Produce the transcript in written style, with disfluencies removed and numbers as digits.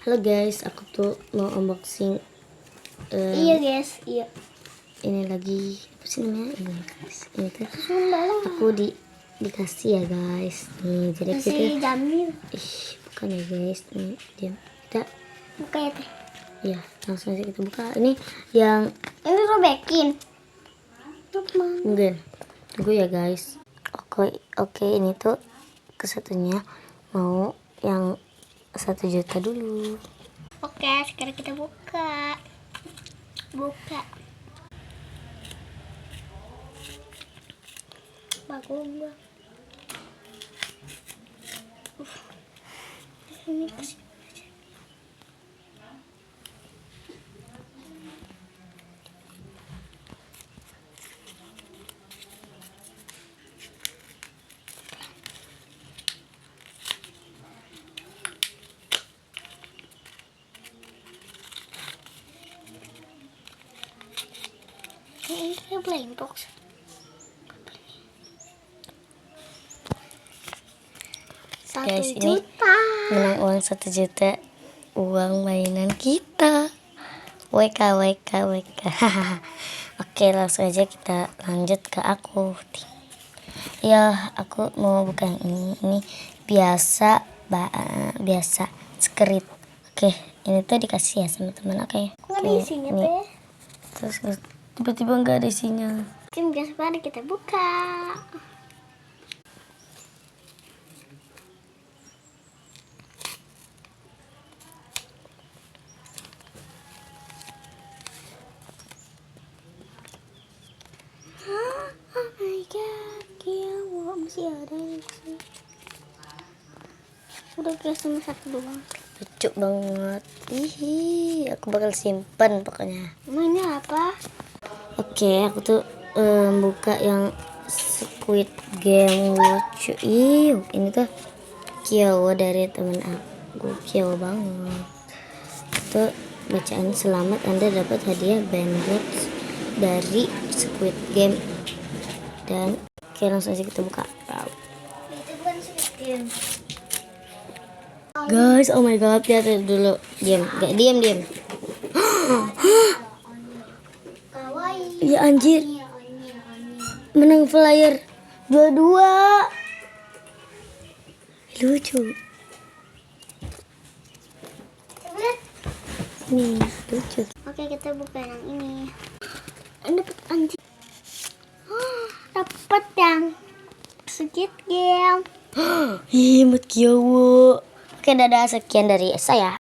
Halo guys, aku tuh mau unboxing. Iya guys, iya. Ini lagi apa sih namanya? Ini guys, ini tuh Sumbalang. aku dikasih ya guys. Nih, jadi Kasih kita, Jamil. bukan ya guys. Nih, diam. Kita, Buka ya teh. ya langsung aja kita buka. Ini yang Ini robekin. mungkin. Tunggu ya guys. Oke, ini tuh kesatunya mau yang 1 juta dulu. Oke, sekarang kita buka. Buka. Bagus banget. Ini kasih. Ini kayak blank box. Guys, 1 ini juta. menang uang 1 juta, uang mainan kita. WK. Oke, langsung aja kita lanjut ke aku. Ya, aku mau buka yang ini biasa biasa skrit. Oke, ini tuh dikasih ya sama teman. Oke. Kok ada isinya ini. teh? Terus tiba-tiba nggak ada isinya. Guys, mari kita buka. Oh my god, gila, masih ada yang sih. Udah guys, cuma 1 doang. Lucu banget. Aku bakal simpen pokoknya. Mainnya apa? Oke, aku tuh buka yang Squid Game lucu. Ini tuh Kyowo dari temen aku. Kyowo banget. Itu bacaan selamat, Anda dapat hadiah bandbox dari Squid Game. Dan oke, langsung aja kita buka. Itu bukan Squid Game. Guys, oh my god, lihat dulu. Diam. Kawaii. Ya anjir. Menang flyer 22. Lucu. Lihat. Nih, lucu. Oke, kita buka yang ini. Dapat anjing. Dapat yang Squid Game. Imut Kyowo. Oke, dadah, sekian dari saya.